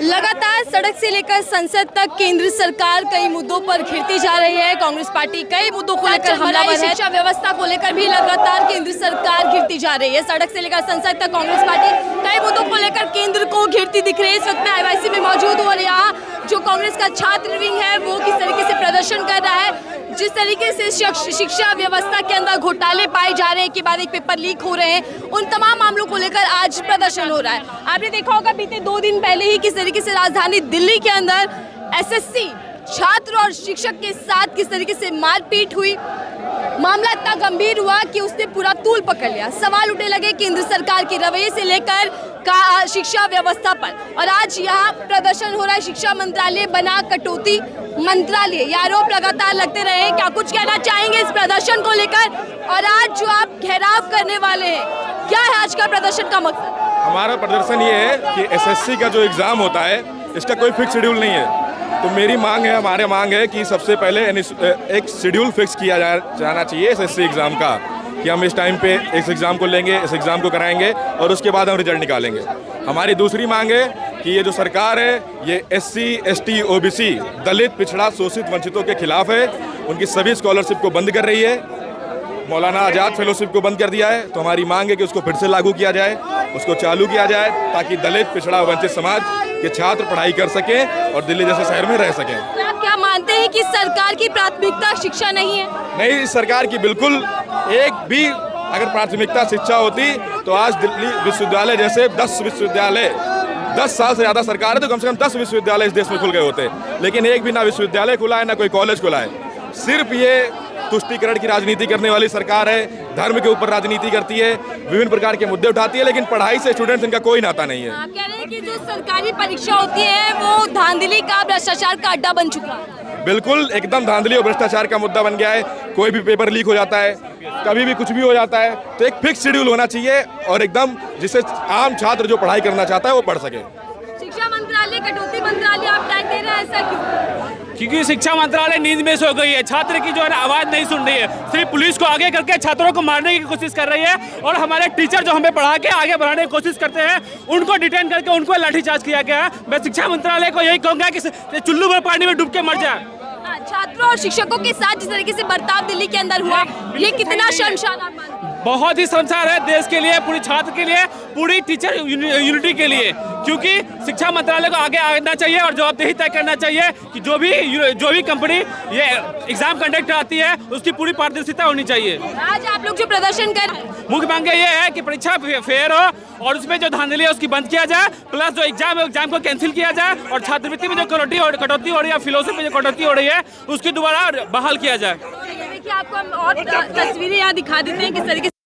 लगातार सड़क से लेकर संसद तक केंद्र सरकार कई मुद्दों पर घिरती जा रही है। कांग्रेस पार्टी कई मुद्दों को लेकर हमलावर है। शिक्षा व्यवस्था को लेकर भी लगातार केंद्र सरकार घिरती जा रही है। सड़क से लेकर संसद तक कांग्रेस पार्टी कई मुद्दों को लेकर केंद्र को घिरती दिख रही है। इस वक्त मैं आईवाईसी में मौजूद हूँ और यहाँ जो कांग्रेस का छात्र विंग है वो किस तरीके से प्रदर्शन कर रहा है। जिस तरीके से शिक्षा व्यवस्था के अंदर घोटाले पाए जा रहे हैं कि बाद एक पेपर लीक हो रहे हैं, उन तमाम मामलों को लेकर आज प्रदर्शन हो रहा है। आपने देखा होगा बीते 2 दिन पहले ही किस तरीके से राजधानी दिल्ली के अंदर एसएससी छात्र और शिक्षक के साथ किस तरीके से मारपीट हुई। मामला इतना गंभीर हुआ कि उसने पूरा तूल पकड़ लिया। सवाल उठने लगे केंद्र सरकार के रवैये से लेकर शिक्षा व्यवस्था पर। और आज यहाँ प्रदर्शन हो रहा है। शिक्षा मंत्रालय बना कटौती मंत्रालय, ये आरोप लगातार लगते रहे हैं। क्या कुछ कहना चाहेंगे इस प्रदर्शन को लेकर? और आज जो आप घेराव करने वाले हैं, क्या है आज का प्रदर्शन का मकसद? हमारा प्रदर्शन ये है कि एसएससी का जो एग्ज़ाम होता है इसका कोई फिक्स शेड्यूल नहीं है। तो मेरी मांग है, हमारे मांग है कि सबसे पहले एक शेड्यूल फिक्स किया जाना चाहिए एसएससी एग्ज़ाम का, कि हम इस टाइम पे इस एग्ज़ाम को लेंगे, इस एग्ज़ाम को कराएंगे और उसके बाद हम रिजल्ट निकालेंगे। हमारी दूसरी मांग है कि ये जो सरकार है ये एससी, एसटी, ओबीसी, दलित, पिछड़ा, शोषित, वंचितों के खिलाफ है। उनकी सभी स्कॉलरशिप को बंद कर रही है। मौलाना आज़ाद फेलोशिप को बंद कर दिया है। तो हमारी मांग है कि उसको फिर से लागू किया जाए, उसको चालू किया जाए, ताकि दलित, पिछड़ा, वंचित समाज के छात्र पढ़ाई कर सकें और दिल्ली जैसे शहर में रह सकें। आप क्या मानते हैं कि सरकार की प्राथमिकता शिक्षा नहीं है? नहीं, सरकार की बिल्कुल एक भी अगर प्राथमिकता शिक्षा होती तो आज दिल्ली विश्वविद्यालय जैसे 10 विश्वविद्यालय, 10 साल से ज़्यादा सरकार है तो कम से कम 10 विश्वविद्यालय इस देश में खुल गए होते। लेकिन एक भी ना विश्वविद्यालय खुला है, ना कोई कॉलेज खुला है। सिर्फ ये तुष्टीकरण की राजनीति करने वाली सरकार है। धर्म के ऊपर राजनीति करती है, विभिन्न प्रकार के मुद्दे उठाती है, लेकिन पढ़ाई से स्टूडेंट्स इनका कोई नाता नहीं है। आप कह रहे हैं कि जो सरकारी परीक्षा होती है वो धांधली का, भ्रष्टाचार का अड्डा बन चुका है। बिल्कुल, एकदम धांधली और भ्रष्टाचार का मुद्दा बन गया है। कोई भी पेपर लीक हो जाता है, कभी भी कुछ भी हो जाता है। तो एक फिक्स शेड्यूल होना चाहिए और एकदम जिससे आम छात्र जो पढ़ाई करना चाहता है वो पढ़ सके। शिक्षा मंत्रालय कटौती मंत्रालय आप टाइम दे रहे हैं, ऐसा क्यों? क्योंकि शिक्षा मंत्रालय नींद में सो गई है। छात्र की जो है आवाज नहीं सुन रही है, सिर्फ पुलिस को आगे करके छात्रों को मारने की कोशिश कर रही है। और हमारे टीचर जो हमें पढ़ा के आगे बढ़ाने की कोशिश करते हैं उनको डिटेन करके उनको लाठीचार्ज किया गया है। मैं शिक्षा मंत्रालय को यही कहूँगा कि चुल्लू भर पानी में डूब के मर जाए। छात्रों और शिक्षकों के साथ जिस तरीके से बर्ताव दिल्ली के अंदर हुआ, ये कितना शर्मसार आप मानते हैं? बहुत ही शर्मसार है देश के लिए, पूरी छात्र के लिए, पूरी टीचर यूनिटी के लिए। क्योंकि शिक्षा मंत्रालय को आगे आना चाहिए और जवाबदेही तय करना चाहिए कि जो भी कंपनी ये एग्जाम कंडक्ट कराती है उसकी पूरी पारदर्शिता होनी चाहिए। आज आप लोग जो प्रदर्शन कर रहे हैं, मुख्य मांग ये है कि परीक्षा फेयर हो और उसमें जो धांधली है उसकी बंद किया जाए, प्लस जो एग्जाम को कैंसिल किया जाए और छात्रवृत्ति में जो कटौती हो रही है, फिलोसफी में जो कटौती हो रही है उसकी दोबारा बहाल किया जाए। देखिए आपको हम और तस्वीरें यहाँ दिखा देते हैं किस तरीके से लोग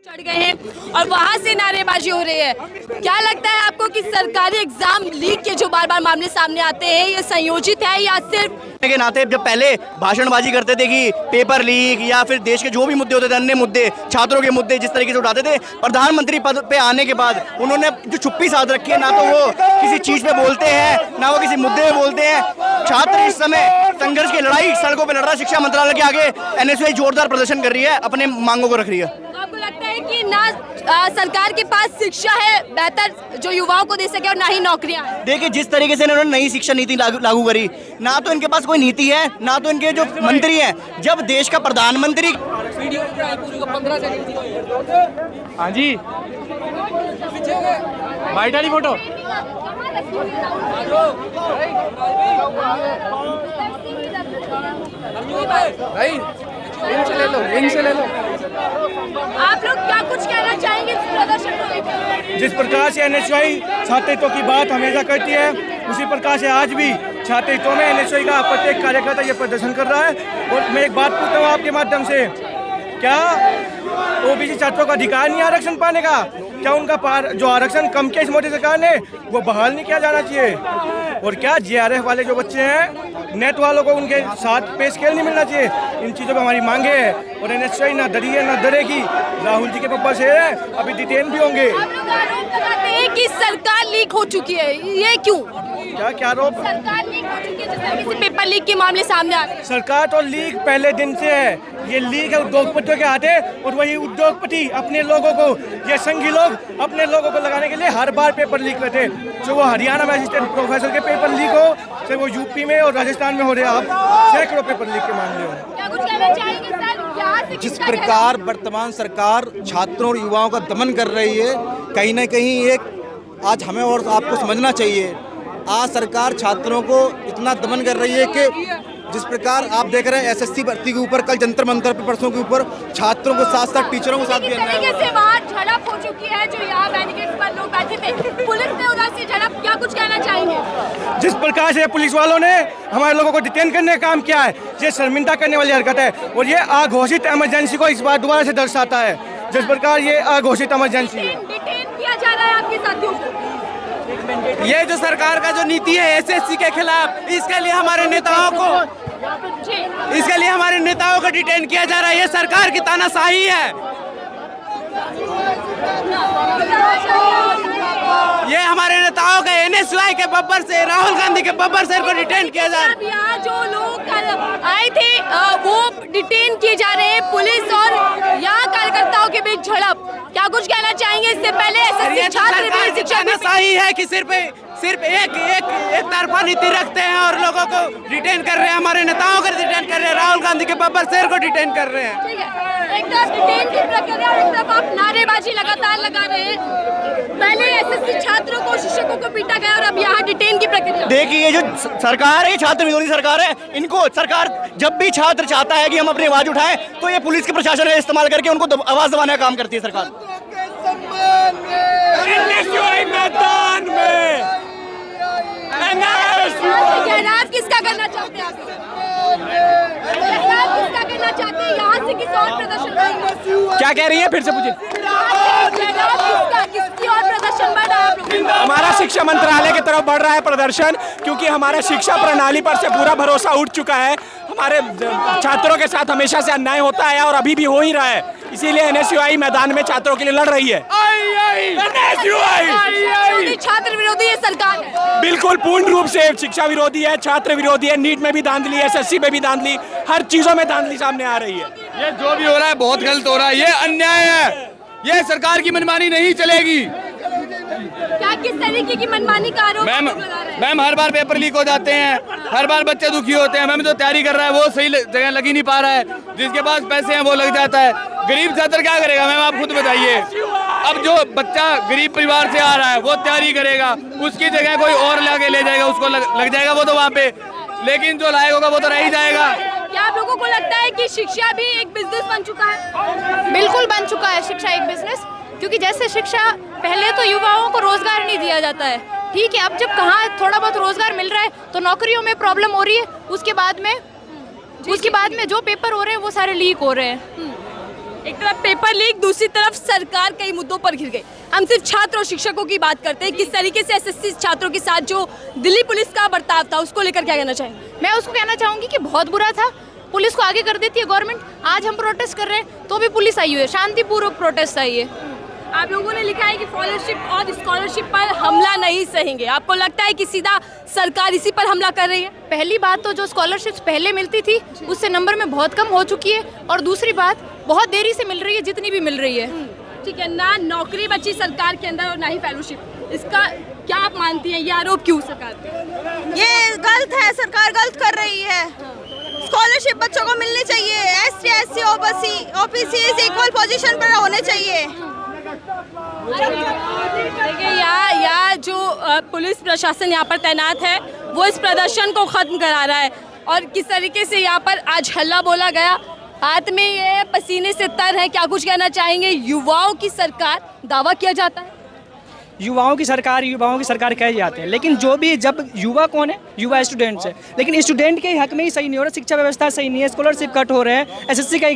चढ़ गए हैं और वहाँ से नारेबाजी हो रही है। क्या लगता है आपको कि सरकारी एग्जाम लीक के जो बार बार मामले सामने आते हैं ये संयोजित है या सिर्फ के नाते? जब पहले भाषणबाजी करते थे कि पेपर लीक या फिर देश के जो भी मुद्दे होते थे, अन्य मुद्दे, छात्रों के मुद्दे जिस तरीके से उठाते थे, प्रधानमंत्री पद पे आने के बाद उन्होंने जो चुप्पी साध रखी है, ना तो वो किसी चीज पे बोलते हैं ना वो किसी मुद्दे पे बोलते हैं। छात्र इस समय संघर्ष की लड़ाई सड़कों पर लड़ रहा है। शिक्षा मंत्रालय के आगे एनएसयूआई जोरदार प्रदर्शन कर रही है, अपने मांगों को रख रही है। आपको लगता है कि ना सरकार के पास शिक्षा है बेहतर जो युवाओं को दे सके और ना ही नौकरियां? देखिए जिस तरीके से इन्होंने नई शिक्षा नीति लागू करी, ना तो इनके पास कोई नीति है ना तो इनके जो मंत्री हैं। जब देश का प्रधानमंत्री हाँ जी वाइट वाली फोटो इनसे ले लो। आप लोग क्या कुछ कहना चाहेंगे इस प्रदर्शन को लेकर? जिस प्रकार से एनएसयूआई छात्र हितों की बात हमेशा करती है, उसी प्रकार से आज भी छात्र हितों में एनएसयूआई का प्रत्येक कार्यकर्ता ये प्रदर्शन कर रहा है। और मैं एक बात पूछता हूँ आपके माध्यम से, क्या ओबीसी छात्रों का अधिकार नहीं आरक्षण पाने का? क्या उनका जो आरक्षण कम किया इस मोदी सरकार ने वो बहाल नहीं किया जाना चाहिए? और क्या जेआरएफ वाले जो बच्चे हैं, नेट वालों को उनके साथ पे स्केल नहीं मिलना चाहिए? इन चीज़ों पर हमारी मांगे है। और एनएसयूआई ना डरी है ना डरेगी। राहुल जी के पापा से अभी डिटेन भी होंगे। आप लोग आरोप लगाते हैं कि सरकार लीक हो चुकी है, ये क्यों? क्या आरोप? सरकार लीक हो चुकी है, जिस तरीके से पेपर लीक के मामले सामने आ रहे हैं। सरकार तो लीक पहले दिन से है, ये लीक है उद्योगपतियों के हाथ है, और वही उद्योगपति अपने लोगों को, ये संघी लोग अपने लोगों को लगाने के लिए हर बार पेपर लीक करते हैं। जो वो हरियाणा में असिस्टेंट प्रोफेसर के पेपर लीक हो, चाहे वो यूपी में और राजस्थान में हो रहे, आप सैकड़ों पेपर लीक के मामले हो। क्या कुछ कहना चाहेंगे सर? यहाँ से जिस किसका प्रकार वर्तमान सरकार छात्रों और युवाओं का दमन कर रही है, कहीं ना कहीं एक आज हमें और आपको समझना चाहिए। आज सरकार छात्रों को इतना दमन कर रही है कि जिस प्रकार आप देख रहे हैं एसएससी भर्ती के ऊपर कल जंतर मंतर पे परसों के ऊपर छात्रों के साथ साथ टीचरों के साथ भी किस अन्याय तरीके हुआ से है। वहाँ झड़प हो चुकी है, जो यहाँ बैरिकेड्स पर लोग बैठे थे, पुलिस ने उधर से झड़प, क्या कुछ कहना चाहेंगे? जिस प्रकार से पुलिस वालों ने हमारे लोगों को डिटेन करने का काम किया है, ये शर्मिंदा करने वाली हरकत है, और ये अघोषित इमरजेंसी को इस बार दोबारा से दर्शाता है। जिस प्रकार ये अघोषित इमरजेंसी है, डिटेन किया जा रहा है आपके साथियों को। ये जो सरकार का जो नीति है एसएससी के खिलाफ, इसके लिए हमारे नेताओं को डिटेन किया जा रहा है। ये सरकार की तानाशाही है। ये हमारे नेताओं के एनएसयूआई के बब्बर से, राहुल गांधी के बब्बर से इनको डिटेन किया जा रहा है। यहाँ जो लोग आए थे वो डिटेन किए जा रहे हैं, पुलिस और यहाँ कार्यकर्ताओं के बीच झड़प, क्या कुछ कहना चाहेंगे? इससे पहले एसएससी छात्र तानाशाही है कि सिर्फ एक तरफा नीति रखते हैं और लोगों को डिटेन कर रहे हैं, हमारे नेताओं को डिटेन कर रहे हैं, राहुल गांधी के बब्बर शेर को डिटेन कर रहे हैं। ठीक है, एक तरफ डिटेन की प्रक्रिया और एक तरफ आप नारेबाजी लगातार लगा रहे हैं। पहले एसएससी छात्रों को, शिक्षकों को पीटा गया और अब यहाँ डिटेन की प्रक्रिया। देखिए ये जो सरकार है, ये छात्र विरोधी सरकार है। इनको सरकार जब भी छात्र चाहता है कि हम अपनी आवाज उठाएं, तो ये पुलिस के प्रशासन का इस्तेमाल करके उनको आवाज दबाने का काम करती है सरकार। मैदान में गहराव किसका करना चाहते हैं आप? गहराव किसका करना चाहते हैं? यहाँ से किसी और प्रदर्शन? क्या कह रही है, फिर से पूछिए। किसकी और प्रदर्शन बढ़ रहा है आप लोगों का? हमारा शिक्षा मंत्रालय की तरफ बढ़ रहा है प्रदर्शन, क्योंकि हमारा शिक्षा प्रणाली पर से पूरा भरोसा उठ चुका है। हमारे छात्रों के साथ हमेशा से अन्याय होता है और अभी भी हो ही रहा है, इसीलिए एनएसयूआई मैदान में छात्रों के लिए लड़ रही है। छात्र विरोधी ये सरकार है, बिल्कुल पूर्ण रूप से शिक्षा विरोधी है, छात्र विरोधी है। नीट में भी धांधली, एसएससी में भी धांधली, हर चीजों में धांधली सामने आ रही है। ये जो भी हो रहा है बहुत गलत हो रहा है, ये अन्याय है, ये सरकार की मनमानी नहीं चलेगी। क्या किस तरीके की मनमानी का आरोप मैम आप लोग लगा रहे हैं? मैम हर बार पेपर लीक हो जाते हैं, हर बार बच्चे दुखी होते हैं। मैम जो तैयारी कर रहा है वो सही जगह लग ही नहीं पा रहा है, जिसके पास पैसे हैं वो लग जाता है। गरीब छात्र क्या करेगा मैम, आप खुद बताइए। अब जो बच्चा गरीब परिवार से आ रहा है वो तैयारी करेगा, उसकी जगह कोई और लाके ले जाएगा, उसको लग जाएगा वो तो वहाँ पे, लेकिन जो लायक होगा वो तो रह ही जाएगा। क्या आप लोगों को लगता है कि शिक्षा भी एक बिजनेस बन चुका है? बिल्कुल बन चुका है शिक्षा एक बिजनेस, क्योंकि जैसे शिक्षा पहले तो युवाओं को रोजगार नहीं दिया जाता है, ठीक है, अब जब कहाँ थोड़ा बहुत रोजगार मिल रहा है तो नौकरियों में प्रॉब्लम हो रही है। उसके बाद में जो पेपर हो रहे हैं वो सारे लीक हो रहे हैं। एक तरफ पेपर लीक, दूसरी तरफ सरकार कई मुद्दों पर घिर गई। हम सिर्फ छात्र और शिक्षकों की बात करते हैं, किस तरीके से एसएससी छात्रों के साथ जो दिल्ली पुलिस का बर्ताव था उसको लेकर क्या कहना चाहेंगे? मैं उसको कहना चाहूँगी कि बहुत बुरा था, पुलिस को आगे कर देती है गवर्नमेंट। आज हम प्रोटेस्ट कर रहे हैं तो भी पुलिस आई हुई है, शांतिपूर्वक प्रोटेस्ट आई है। आप लोगों ने लिखा है कि स्कॉलरशिप और स्कॉलरशिप पर हमला नहीं सहेंगे, आपको लगता है कि सीधा सरकार इसी पर हमला कर रही है? पहली बात तो जो स्कॉलरशिप्स पहले मिलती थी उससे नंबर में बहुत कम हो चुकी है, और दूसरी बात बहुत देरी से मिल रही है, जितनी भी मिल रही है। ठीक है, ना नौकरी बची सरकार के अंदर और ना ही फेलोशिप, इसका क्या आप मानती हैं, ये आरोप क्यों सरकार पे? ये गलत है, सरकार गलत कर रही है। स्कॉलरशिप बच्चों को मिलनी चाहिए, ST SC OBC equal position पर होने चाहिए। देखिए यहाँ जो पुलिस प्रशासन यहाँ पर तैनात है वो इस प्रदर्शन को खत्म करा रहा है, और किस तरीके से यहाँ पर आज हल्ला बोला गया, हाथ में ये पसीने से तर है। क्या कुछ कहना चाहेंगे? युवाओं की सरकार दावा किया जाता है, युवाओं की सरकार कहे जाते हैं, लेकिन जो भी, जब युवा कौन है, युवा स्टूडेंट्स है, लेकिन स्टूडेंट के हक में ही सही नहीं हो रहा, शिक्षा व्यवस्था सही नहीं है, स्कॉलरशिप कट हो रहे हैं, एसएससी का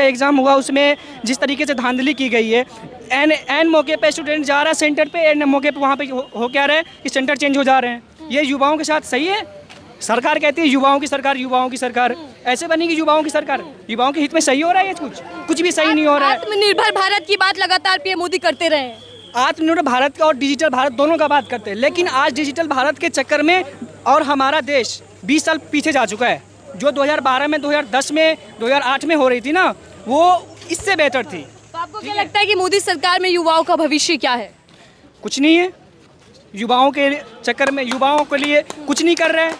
एग्ज़ाम हुआ, उसमें जिस तरीके से धांधली की गई है, एन मौके पे स्टूडेंट जा रहा है सेंटर पे, एन मौके पे वहाँ पे हो क्या रहा है कि सेंटर चेंज हो जा रहे हैं। ये युवाओं के साथ सही है? सरकार कहती है युवाओं की सरकार ऐसे बनेगी, युवाओं की सरकार, युवाओं के हित में सही हो रहा है? ये कुछ भी सही नहीं हो रहा है। आत्मनिर्भर भारत की बात लगातार पीएम मोदी करते रहे हैं, आत्मनिर्भर भारत का और डिजिटल भारत दोनों का बात करते हैं, लेकिन आज डिजिटल भारत के चक्कर में और हमारा देश 20 साल पीछे जा चुका है। जो 2012 में, 2010 में, 2008 में हो रही थी ना, वो इससे बेहतर थी। तो आपको क्या लगता है कि मोदी सरकार में युवाओं का भविष्य क्या है? कुछ नहीं है, युवाओं के चक्कर में, युवाओं के लिए कुछ नहीं कर रहे हैं,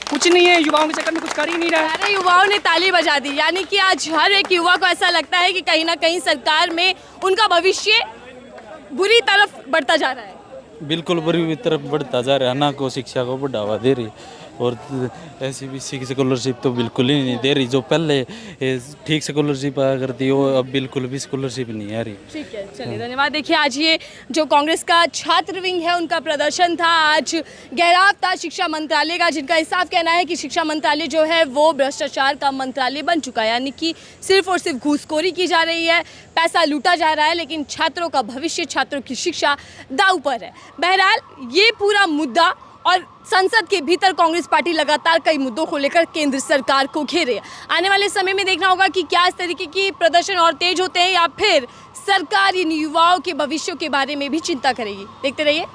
कुछ नहीं है, युवाओं के चक्कर में कुछ कर ही नहीं रहा है। सारे युवाओं ने ताली बजा दी, यानी कि आज हर एक युवा को ऐसा लगता है कि कहीं ना कहीं सरकार में उनका भविष्य बुरी तरफ बढ़ता जा रहा है। बिल्कुल बुरी तरफ बढ़ता जा रहा है ना, को शिक्षा को बढ़ावा दे रही और ऐसी भी स्कॉलरशिप तो बिल्कुल ही नहीं दे रही। जो पहले ठीक स्कॉलरशिप आया करती है, वो अब बिल्कुल भी स्कॉलरशिप नहीं आ रही। ठीक है, चलिए धन्यवाद। देखिए, आज ये जो कांग्रेस का छात्र विंग है उनका प्रदर्शन था, आज घेराव था शिक्षा मंत्रालय का, जिनका साफ कहना है कि शिक्षा मंत्रालय जो है वो भ्रष्टाचार का मंत्रालय बन चुका है, यानी कि सिर्फ और सिर्फ घूसखोरी की जा रही है, पैसा लूटा जा रहा है, लेकिन छात्रों का भविष्य, छात्रों की शिक्षा दांव पर है। बहरहाल ये पूरा मुद्दा और संसद के भीतर कांग्रेस पार्टी लगातार कई मुद्दों को लेकर केंद्र सरकार को घेरे। आने वाले समय में देखना होगा कि क्या इस तरीके की प्रदर्शन और तेज होते हैं या फिर सरकार इन युवाओं के भविष्य के बारे में भी चिंता करेगी। देखते रहिए।